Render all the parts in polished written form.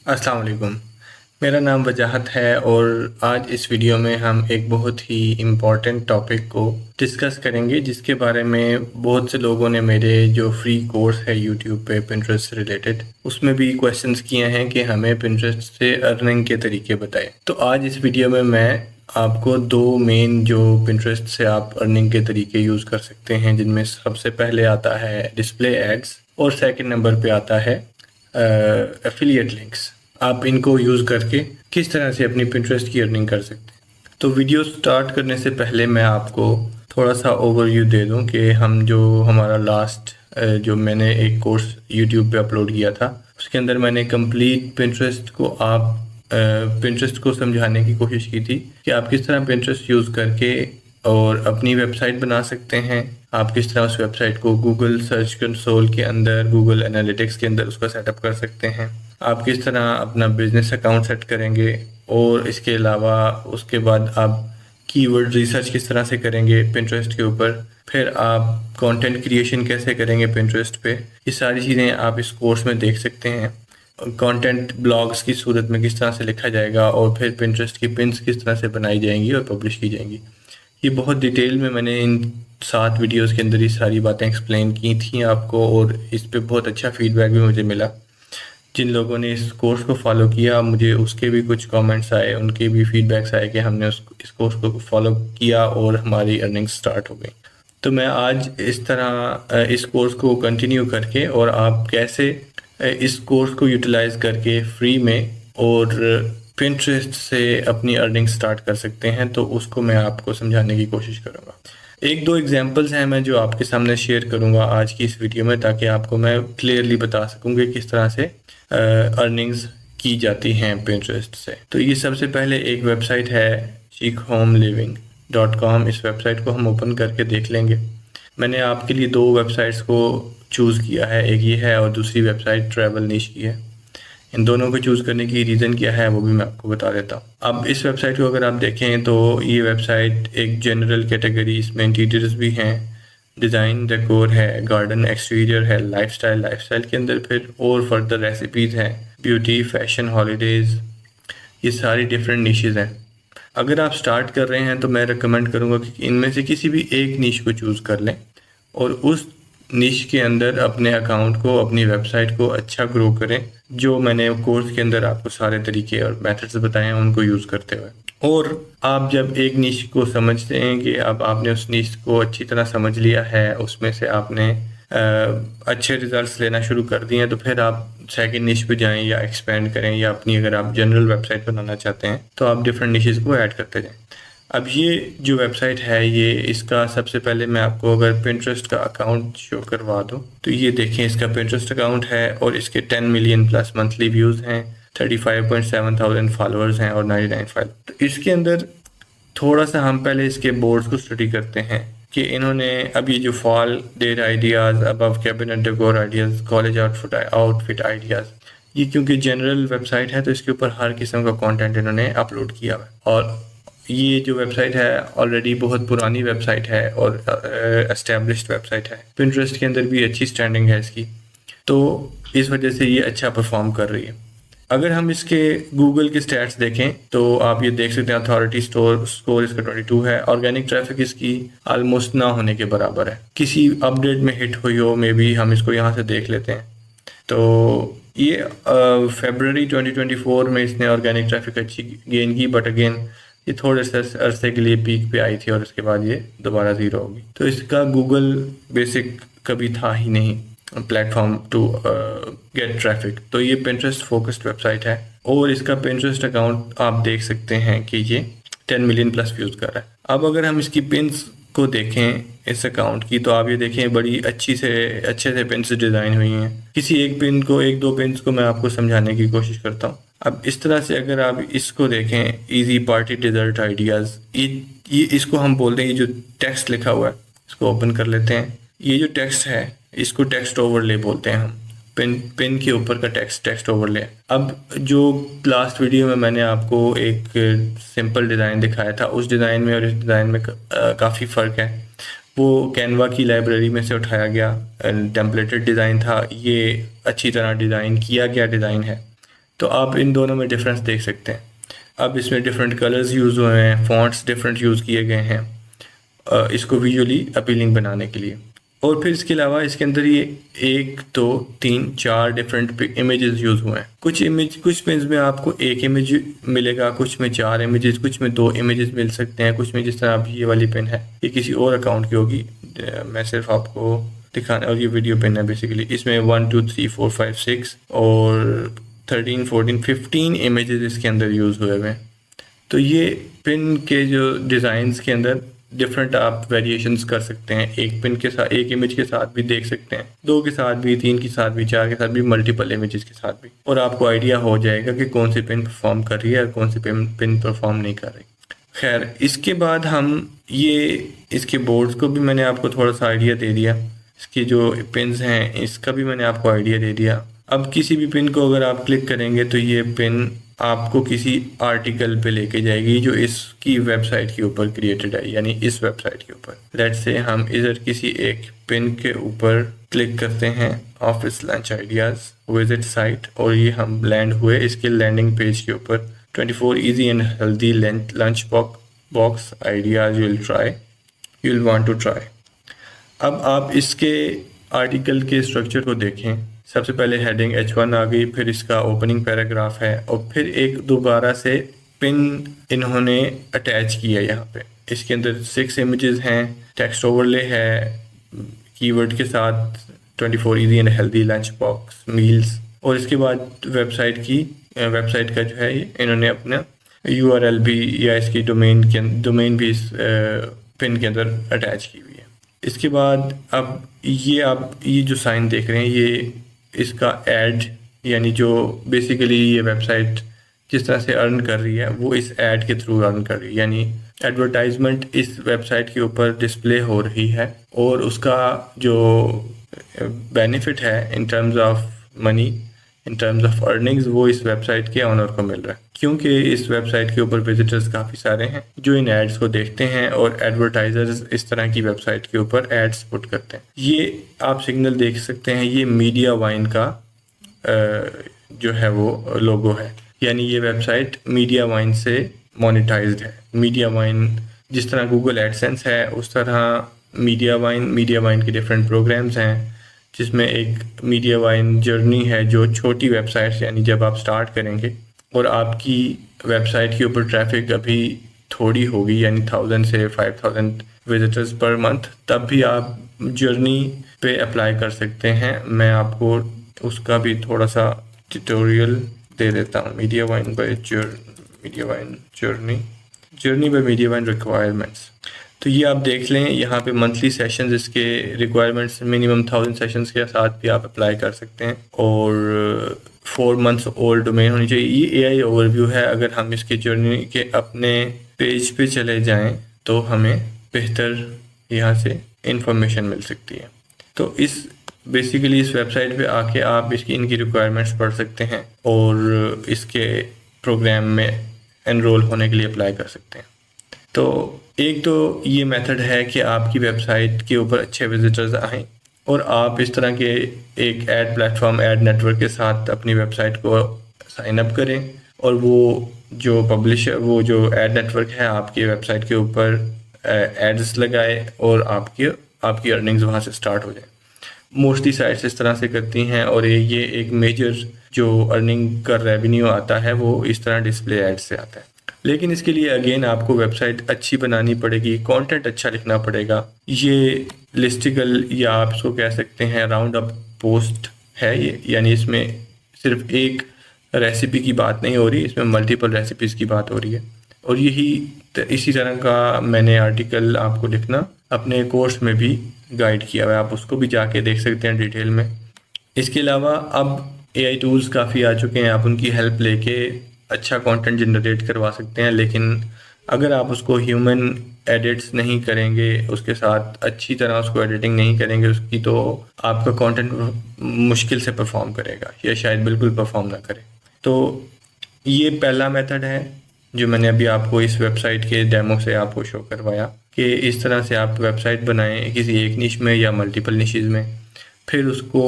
अस्सलाम वालेकुम। मेरा नाम वजाहत है और आज इस वीडियो में हम एक बहुत ही इम्पॉर्टेंट टॉपिक को डिस्कस करेंगे जिसके बारे में बहुत से लोगों ने मेरे जो फ्री कोर्स है यूट्यूब पे पिंटरेस्ट से रिलेटेड उसमें भी क्वेश्चंस किए हैं कि हमें पिंटरेस्ट से अर्निंग के तरीके बताएं। तो आज इस वीडियो में मैं आपको दो मेन जो पिंटरेस्ट से आप अर्निंग के तरीके यूज़ कर सकते हैं, जिनमें सबसे पहले आता है डिस्प्ले एड्स और सेकंड नंबर पे आता है एफिलिएट लिंक्स। आप इनको यूज़ करके किस तरह से अपनी पिंटरेस्ट की अर्निंग कर सकते हैं। तो वीडियो स्टार्ट करने से पहले मैं आपको थोड़ा सा ओवरव्यू दे दूं कि हम जो हमारा लास्ट जो मैंने एक कोर्स यूट्यूब पे अपलोड किया था उसके अंदर मैंने कंप्लीट पिंटरेस्ट को समझाने की कोशिश की थी कि आप किस तरह पिंटरेस्ट यूज़ करके और अपनी वेबसाइट बना सकते हैं। आप किस तरह उस वेबसाइट को गूगल सर्च कंसोल के अंदर, गूगल एनालिटिक्स के अंदर उसका सेटअप कर सकते हैं। आप किस तरह अपना बिजनेस अकाउंट सेट करेंगे और इसके अलावा उसके बाद आप कीवर्ड रिसर्च किस तरह से करेंगे पिंटरेस्ट के ऊपर। फिर आप कंटेंट क्रिएशन कैसे करेंगे पिंटरेस्ट पे। ये सारी चीज़ें आप इस कोर्स में देख सकते हैं। कंटेंट ब्लॉग्स की सूरत में किस तरह से लिखा जाएगा और फिर पिंटरेस्ट की पिन्स किस तरह से बनाई जाएंगी और पब्लिश की जाएंगी। ये बहुत डिटेल में मैंने इन 7 वीडियोस के अंदर ये सारी बातें एक्सप्लेन की थी आपको और इस पे बहुत अच्छा फीडबैक भी मुझे मिला। जिन लोगों ने इस कोर्स को फॉलो किया मुझे उसके भी कुछ कमेंट्स आए, उनके भी फीडबैक्स आए कि हमने इस कोर्स को फॉलो किया और हमारी अर्निंग स्टार्ट हो गई। तो मैं आज इस तरह इस कोर्स को कंटिन्यू करके और आप कैसे इस कोर्स को यूटिलाइज करके फ्री में और पिंटरेस्ट से अपनी अर्निंग स्टार्ट कर सकते हैं, तो उसको मैं आपको समझाने की कोशिश करूँगा। एक दो एग्जांपल्स हैं मैं जो आपके सामने शेयर करूँगा आज की इस वीडियो में, ताकि आपको मैं क्लियरली बता सकूँ कि किस तरह से अर्निंग्स की जाती हैं पिंटरेस्ट से। तो ये सबसे पहले एक वेबसाइट है chickhomelivinग.com। इस वेबसाइट को हम ओपन करके देख लेंगे। मैंने आपके लिए दो वेबसाइट्स को चूज़ किया है, एक ये है और दूसरी वेबसाइट ट्रैवल निश की है। इन दोनों को चूज़ करने की रीज़न क्या है वो भी मैं आपको बता देता हूँ। अब इस वेबसाइट को अगर आप देखें तो ये वेबसाइट एक जनरल कैटेगरी, इसमें इंटीरियर्स भी हैं, डिज़ाइन डेकोर है, गार्डन एक्सटीरियर है, लाइफस्टाइल के अंदर फिर और फर्दर रेसिपीज़ हैं, ब्यूटी, फैशन, हॉलीडेज़, ये सारी डिफरेंट निशेज़ हैं। अगर आप स्टार्ट कर रहे हैं तो मैं रिकमेंड करूँगा कि इनमें से किसी भी एक निश को चूज़ कर लें और उस निश के अंदर अपने अकाउंट को, अपनी वेबसाइट को अच्छा ग्रो करें, जो मैंने कोर्स के अंदर आपको सारे तरीके और मेथड्स बताए हैं उनको यूज़ करते हुए। और आप जब एक निश को समझते हैं कि अब आपने उस निश को अच्छी तरह समझ लिया है, उसमें से आपने अच्छे रिजल्ट्स लेना शुरू कर दिए हैं, तो फिर आप सेकंड निश पे जाएं या एक्सपेंड करें, या अपनी अगर आप जनरल वेबसाइट बनाना चाहते हैं तो आप डिफरेंट निशेस को ऐड करते जाएं। अब ये जो वेबसाइट है, ये इसका सबसे पहले मैं आपको अगर पिंटरेस्ट का अकाउंट शो करवा दूं तो ये देखें, इसका पिंटरेस्ट अकाउंट है और इसके 10 मिलियन प्लस मंथली व्यूज़ हैं, 35.7 थाउजेंड फॉलोअर्स हैं और 99 फाइल। तो इसके अंदर थोड़ा सा हम पहले इसके बोर्ड्स को स्टडी करते हैं कि इन्होंने अब ये जो fall date ideas, above cabinet decor ideas, college outfit ideas, ये क्योंकि जनरल वेबसाइट है तो इसके ऊपर हर किस्म का कंटेंट इन्होंने अपलोड किया हुआ है। और ये जो वेबसाइट है ऑलरेडी बहुत पुरानी वेबसाइट है और एस्टेब्लिश्ड वेबसाइट है। पिंटरेस्ट के अंदर भी अच्छी स्टैंडिंग है इसकी, तो इस वजह से ये अच्छा परफॉर्म कर रही है। अगर हम इसके गूगल के स्टैट्स देखें तो आप ये देख सकते हैं, अथॉरिटी स्कोर इसका 22 है, ऑर्गेनिक ट्रैफिक इसकी ऑलमोस्ट ना होने के बराबर है। किसी अपडेट में हिट हुई हो, मे बी हम इसको यहाँ से देख लेते हैं। तो ये फरवरी 2024 में इसने ऑर्गेनिक ट्रैफिक अच्छी गेन की, बट अगेन ये थोड़े से अरसे के लिए पीक पे आई थी और उसके बाद ये दोबारा ज़ीरो होगी। तो इसका गूगल बेसिक कभी था ही नहीं प्लेटफॉर्म टू गेट ट्रैफिक। तो ये पिंटरेस्ट फोकस्ड वेबसाइट है और इसका पिंटरेस्ट अकाउंट आप देख सकते हैं कि ये 10 मिलियन प्लस व्यूज़ कर रहा है। अब अगर हम इसकी पिन्स को देखें इस अकाउंट की, तो आप ये देखें बड़ी अच्छे से पिन्स डिज़ाइन हुई हैं। किसी एक पिन को, एक दो पिन्स को मैं आपको समझाने की कोशिश करता हूँ। अब इस तरह से अगर आप इसको देखें, इजी पार्टी डिज़र्ट आइडियाज़, ये इसको हम बोलते हैं, ये जो टेक्स्ट लिखा हुआ है इसको ओपन कर लेते हैं। ये जो टेक्स्ट है इसको टेक्स्ट ओवरले बोलते हैं हम, पिन के ऊपर का टेक्स्ट ओवरले। अब जो लास्ट वीडियो में मैंने आपको एक सिंपल डिज़ाइन दिखाया था, उस डिज़ाइन में और इस डिज़ाइन में काफ़ी फ़र्क है। वो कैनवा की लाइब्रेरी में से उठाया गया टेम्पलेटेड डिज़ाइन था, ये अच्छी तरह डिज़ाइन किया गया डिज़ाइन है। तो आप इन दोनों में डिफरेंस देख सकते हैं। अब इसमें डिफरेंट कलर्स यूज़ हुए हैं, फॉन्ट्स डिफरेंट यूज़ किए गए हैं इसको विजुअली अपीलिंग बनाने के लिए। और फिर इसके अलावा इसके अंदर ये 1 2 3 4 डिफरेंट इमेजेस यूज़ हुए हैं। कुछ पेन्स में आपको एक इमेज मिलेगा, कुछ में 4 इमेजेस, कुछ में 2 इमेजेस मिल सकते हैं, कुछ में जिस तरह अभी ये वाली पेन है ये किसी और अकाउंट की होगी, मैं सिर्फ आपको दिखाना। और ये वीडियो पेन है बेसिकली, इसमें 1 2 3 4 5 6 और 13 14 15 इमेजेस इसके अंदर यूज़ हुए हैं। तो ये पिन के जो डिज़ाइंस के अंदर डिफरेंट आप वेरिएशंस कर सकते हैं। एक पिन के साथ, एक इमेज के साथ भी देख सकते हैं, 2 के साथ भी, 3 के साथ भी, 4 के साथ भी, मल्टीपल इमेजेस के साथ भी, और आपको आइडिया हो जाएगा कि कौन सी पिन परफॉर्म कर रही है और कौन सी पिन परफॉर्म नहीं कर रही। खैर, इसके बाद हम इसके बोर्ड्स को भी मैंने आपको थोड़ा सा आइडिया दे दिया, इसकी जो पिन्स हैं इसका भी मैंने आपको आइडिया दे दिया। अब किसी भी पिन को अगर आप क्लिक करेंगे तो ये पिन आपको किसी आर्टिकल पे लेके जाएगी जो इसकी वेबसाइट के ऊपर क्रिएटेड है, यानी इस वेबसाइट के ऊपर। लेट्स से हम इधर किसी एक पिन के ऊपर क्लिक करते हैं, office lunch ideas visit site, और ये हम लैंड हुए इसके लैंडिंग पेज के ऊपर। 24 easy and healthy lunch box ideas you'll want to try। अब आप इसके आर्टिकल के स्ट्रक्चर को देखें। सबसे पहले हेडिंग H1 आ गई, फिर इसका ओपनिंग पैराग्राफ है, और फिर एक दोबारा से पिन इन्होंने अटैच किया यहाँ पे। इसके अंदर 6 इमेजेस हैं, टेक्स्ट ओवरले है कीवर्ड के साथ, 24 easy and healthy lunch box meals, और इसके बाद वेबसाइट का जो है इन्होंने अपना URL भी या इसकी डोमेन भी इस पिन के अंदर अटैच की हुई है। इसके बाद अब ये जो साइन देख रहे हैं ये इसका ऐड, यानी जो बेसिकली ये वेबसाइट जिस तरह से अर्न कर रही है वो इस ऐड के थ्रू अर्न कर रही है, यानी एडवर्टाइजमेंट इस वेबसाइट के ऊपर डिस्प्ले हो रही है, और उसका जो बेनिफिट है in terms of money, in terms of earnings, वो इस वेबसाइट के ऑनर को मिल रहा है, क्योंकि इस वेबसाइट के ऊपर विजिटर्स काफ़ी सारे हैं जो इन एड्स को देखते हैं, और एडवर्टाइजर्स इस तरह की वेबसाइट के ऊपर एड्स पुट करते हैं। ये आप सिग्नल देख सकते हैं, ये मीडिया वाइन का जो है वो लोगो है, यानी ये वेबसाइट मीडिया वाइन से मोनेटाइज्ड है। मीडिया वाइन जिस तरह गूगल एडसेंस है उस तरह मीडिया वाइन के डिफरेंट प्रोग्राम्स हैं, जिसमें एक मीडिया वाइन जर्नी है जो छोटी वेबसाइट्स, यानी जब आप स्टार्ट करेंगे और आपकी वेबसाइट के ऊपर ट्रैफिक अभी थोड़ी होगी, यानी 1000 से 5000 विजिटर्स पर मंथ, तब भी आप जर्नी पे अप्लाई कर सकते हैं। मैं आपको उसका भी थोड़ा सा ट्यूटोरियल दे देता हूँ। Mediavine by Journey by Mediavine requirements. तो ये आप देख लें, यहाँ पे मंथली सेशंस इसके रिक्वायरमेंट्स मिनिमम 1000 सेशंस के साथ भी आप अप्लाई कर सकते हैं, और 4 months ओल्ड डोमेन होनी चाहिए। ये AI ओवरव्यू है। अगर हम इसके जर्नी के अपने पेज पे चले जाएं तो हमें बेहतर यहाँ से इंफॉर्मेशन मिल सकती है। तो बेसिकली इस वेबसाइट पे आके आप इनकी रिक्वायरमेंट्स पढ़ सकते हैं और इसके प्रोग्राम में एनरोल होने के लिए अप्लाई कर सकते हैं। तो एक तो ये मेथड है कि आपकी वेबसाइट के ऊपर अच्छे विजिटर्स आएँ और आप इस तरह के एक ऐड प्लेटफॉर्म, ऐड नेटवर्क के साथ अपनी वेबसाइट को साइन अप करें, और वो जो ऐड नेटवर्क है आपकी वेबसाइट के ऊपर एड्स लगाए और आपकी अर्निंग्स वहाँ से स्टार्ट हो जाए। मोस्टली साइट्स इस तरह से करती हैं, और ये एक मेजर जो अर्निंग का रेवेन्यू आता है वो इस तरह डिस्प्ले एड्स से आता है। लेकिन इसके लिए अगेन आपको वेबसाइट अच्छी बनानी पड़ेगी, कंटेंट अच्छा लिखना पड़ेगा। ये लिस्टिकल या आप इसको कह सकते हैं राउंड अप पोस्ट है ये, यानी इसमें सिर्फ एक रेसिपी की बात नहीं हो रही, इसमें मल्टीपल रेसिपीज़ की बात हो रही है। और इसी तरह का मैंने आर्टिकल आपको लिखना अपने कोर्स में भी गाइड किया हुआ है, आप उसको भी जाके देख सकते हैं डिटेल में। इसके अलावा अब AI टूल्स काफ़ी आ चुके हैं, आप उनकी हेल्प लेके अच्छा कंटेंट जनरेट करवा सकते हैं। लेकिन अगर आप उसको ह्यूमन एडिट्स नहीं करेंगे, उसके साथ अच्छी तरह उसको एडिटिंग नहीं करेंगे उसकी, तो आपका कंटेंट मुश्किल से परफॉर्म करेगा या शायद बिल्कुल परफॉर्म ना करे। तो ये पहला मेथड है जो मैंने अभी आपको इस वेबसाइट के डेमो से आपको शो करवाया, कि इस तरह से आप वेबसाइट बनाएं किसी एक निश में या मल्टीपल निशेज़ में, फिर उसको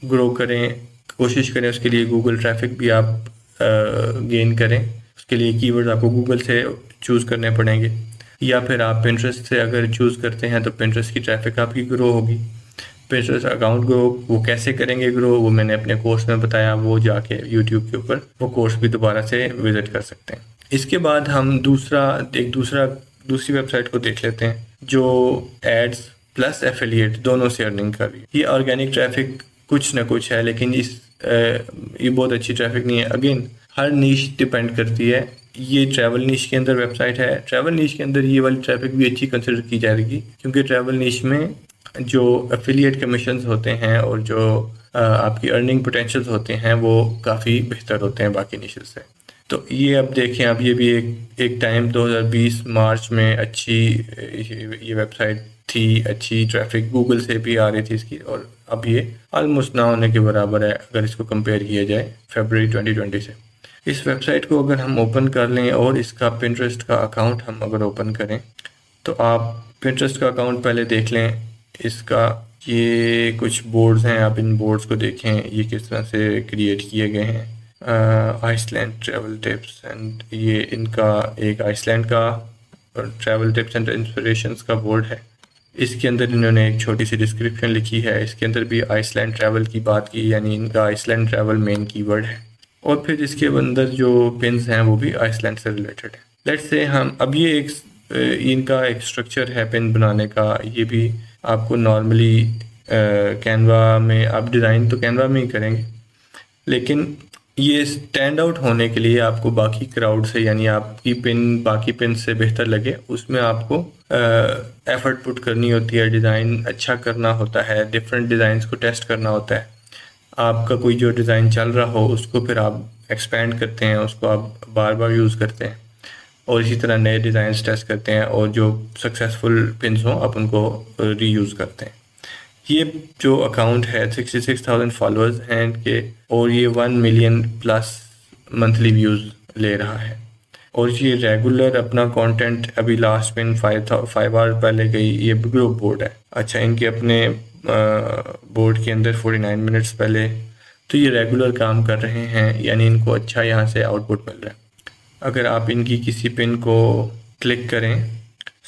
ग्रो करें, कोशिश करें उसके लिए गूगल ट्रैफिक भी आप गेन करें, उसके लिए कीवर्ड्स आपको गूगल से चूज़ करने पड़ेंगे, या फिर आप पिंटरेस्ट से अगर चूज़ करते हैं तो पिंटरेस्ट की ट्रैफिक आपकी ग्रो होगी। पिंटरेस्ट अकाउंट ग्रो वो कैसे करेंगे ग्रो, वो मैंने अपने कोर्स में बताया, वो जाके यूट्यूब के ऊपर वो कोर्स भी दोबारा से विजिट कर सकते हैं। इसके बाद हम दूसरी वेबसाइट को देख लेते हैं जो एड्स प्लस एफिलिएट दोनों से अर्निंग कर रही है। ये ऑर्गेनिक ट्रैफिक कुछ ना कुछ है, लेकिन ये बहुत अच्छी ट्रैफिक नहीं है। अगेन हर नीश डिपेंड करती है। ये ट्रैवल नीश के अंदर वेबसाइट है, ट्रैवल नीश के अंदर ये वाली ट्रैफिक भी अच्छी कंसिडर की जाएगी, क्योंकि ट्रैवल नीश में जो एफिलिएट कमीशंस होते हैं और जो आपकी अर्निंग पोटेंशियल्स होते हैं वो काफ़ी बेहतर होते हैं बाकी निशेस से। तो ये अब देखें, अब ये भी एक टाइम 2020 मार्च में अच्छी ये वेबसाइट थी, अच्छी ट्रैफिक गूगल से भी आ रही थी इसकी, और अब ये ऑलमोस्ट ना होने के बराबर है अगर इसको कंपेयर किया जाए फरवरी 2020 से। इस वेबसाइट को अगर हम ओपन कर लें और इसका पिंटरेस्ट का अकाउंट हम अगर ओपन करें, तो आप पिंटरेस्ट का अकाउंट पहले देख लें। इसका ये कुछ बोर्ड्स हैं, आप इन बोर्ड्स को देखें ये किस तरह से क्रिएट किए गए हैं। आइसलैंड ट्रैवल टिप्स एंड ये इनका एक आइसलैंड का ट्रैवल टिप्स एंड इंस्पिरेशंस का बोर्ड है। इसके अंदर इन्होंने एक छोटी सी डिस्क्रिप्शन लिखी है, इसके अंदर भी आइसलैंड ट्रैवल की बात की, यानी इनका आइसलैंड ट्रैवल मेन कीवर्ड है, और फिर इसके अंदर जो पिन्स हैं वो भी आइसलैंड से रिलेटेड है। लेट्स से हम अब ये इनका एक स्ट्रक्चर है पिन बनाने का, ये भी आपको नॉर्मली कैनवा में आप डिज़ाइन तो कैनवा में ही करेंगे, लेकिन ये स्टैंड आउट होने के लिए आपको बाकी क्राउड से, यानी आपकी पिन बाकी पिन से बेहतर लगे, उसमें आपको एफर्ट पुट करनी होती है, डिज़ाइन अच्छा करना होता है, डिफरेंट डिज़ाइंस को टेस्ट करना होता है। आपका कोई जो डिज़ाइन चल रहा हो उसको फिर आप एक्सपेंड करते हैं, उसको आप बार बार यूज़ करते हैं, और इसी तरह नए डिज़ाइन टेस्ट करते हैं, और जो सक्सेसफुल पिन्स हों आप उनको रीयूज़ करते हैं। ये जो अकाउंट है 66,000 फॉलोअर्स हैं इनके, और ये 1 मिलियन प्लस मंथली व्यूज़ ले रहा है, और ये रेगुलर अपना कंटेंट अभी लास्ट पिन 5 आवर पहले गई, ये ग्रुप बोर्ड है। अच्छा, इनके अपने बोर्ड के अंदर 49 मिनट्स पहले, तो ये रेगुलर काम कर रहे हैं, यानी इनको अच्छा यहाँ से आउटपुट मिल रहा है। अगर आप इनकी किसी पिन को क्लिक करें,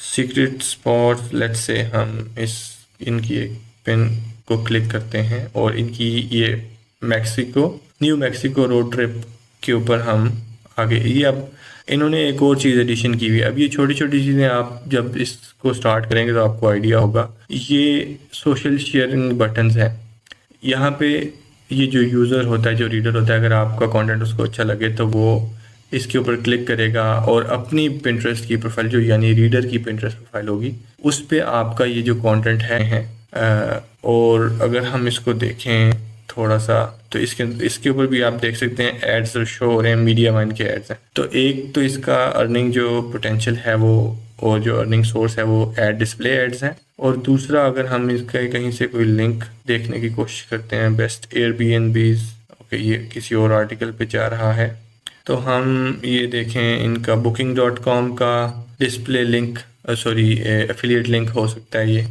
सीक्रेट स्पॉट्स, लेट्स से हम इनकी एक पिन को क्लिक करते हैं और इनकी ये न्यू मैक्सिको रोड ट्रिप के ऊपर हम आगे, ये अब इन्होंने एक और चीज़ एडिशन की हुई है। अब ये छोटी छोटी चीज़ें आप जब इसको स्टार्ट करेंगे तो आपको आइडिया होगा। ये सोशल शेयरिंग बटन्स हैं, यहाँ पे ये जो यूज़र होता है, जो रीडर होता है, अगर आपका कंटेंट उसको अच्छा लगे तो वो इसके ऊपर क्लिक करेगा और अपनी पिंटरेस्ट की प्रोफाइल, जो यानी रीडर की पिंटरेस्ट प्रोफाइल होगी, उस पे आपका ये जो कंटेंट है और अगर हम इसको देखें थोड़ा सा, तो इसके ऊपर भी आप देख सकते हैं एड्स शो हो रहे हैं, मीडिया माइन के एड्स हैं। तो एक तो इसका अर्निंग जो पोटेंशियल है वो, और जो अर्निंग सोर्स है वो एड डिस्प्ले एड्स हैं, और दूसरा अगर हम इसका कहीं से कोई लिंक देखने की कोशिश करते हैं, बेस्ट एयरबीएनबीज, ओके, ये किसी और आर्टिकल पे जा रहा है, तो हम ये देखें इनका booking.com का डिस्प्ले लिंक, एफिलिएट लिंक हो सकता है ये,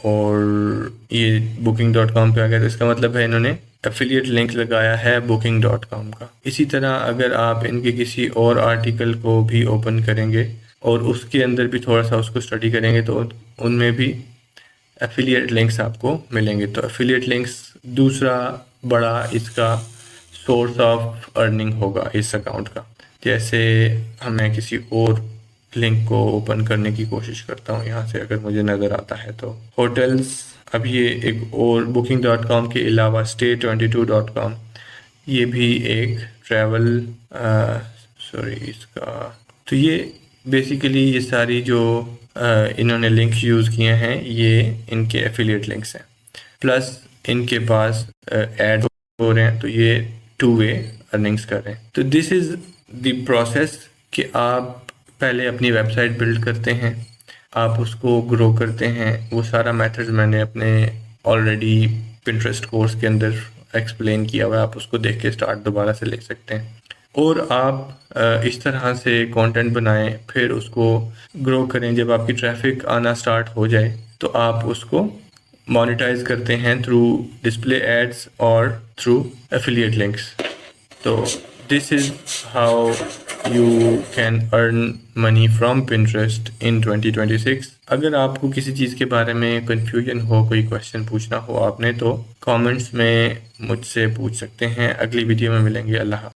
और ये booking.com पे आ गया, तो इसका मतलब है इन्होंने एफिलिएट लिंक लगाया है booking.com का। इसी तरह अगर आप इनके किसी और आर्टिकल को भी ओपन करेंगे और उसके अंदर भी थोड़ा सा उसको स्टडी करेंगे तो उनमें भी एफिलिएट लिंक्स आपको मिलेंगे। तो एफिलिएट लिंक्स दूसरा बड़ा इसका सोर्स ऑफ अर्निंग होगा इस अकाउंट का। जैसे मैं किसी और लिंक को ओपन करने की कोशिश करता हूँ, यहाँ से अगर मुझे नज़र आता है तो होटल्स, अब ये एक और booking.com के अलावा stay22.com, ये भी एक ट्रैवल इसका, तो ये बेसिकली ये सारी जो इन्होंने लिंक्स यूज़ किए हैं ये इनके एफिलिएट लिंक्स हैं, प्लस इनके पास एड हो रहे हैं, तो ये 2 वे अर्निंग्स कर रहे हैं। तो दिस इज़ द प्रोसेस कि आप पहले अपनी वेबसाइट बिल्ड करते हैं, आप उसको ग्रो करते हैं। वो सारा मेथड्स मैंने अपने ऑलरेडी पिंटरेस्ट कोर्स के अंदर एक्सप्लेन किया हुआ है, आप उसको देख के स्टार्ट दोबारा से ले सकते हैं, और आप इस तरह से कंटेंट बनाएं, फिर उसको ग्रो करें। जब आपकी ट्रैफिक आना स्टार्ट हो जाए तो आप उसको मोनेटाइज करते हैं थ्रू डिस्प्ले एड्स और थ्रू एफिलिएट लिंक्स। तो this is how you can earn money from Pinterest इन 2026। अगर आपको किसी चीज़ के बारे में कन्फ्यूजन हो, कोई क्वेश्चन पूछना हो आपने, तो कमेंट्स में मुझसे पूछ सकते हैं। अगली वीडियो में मिलेंगे। अल्लाह।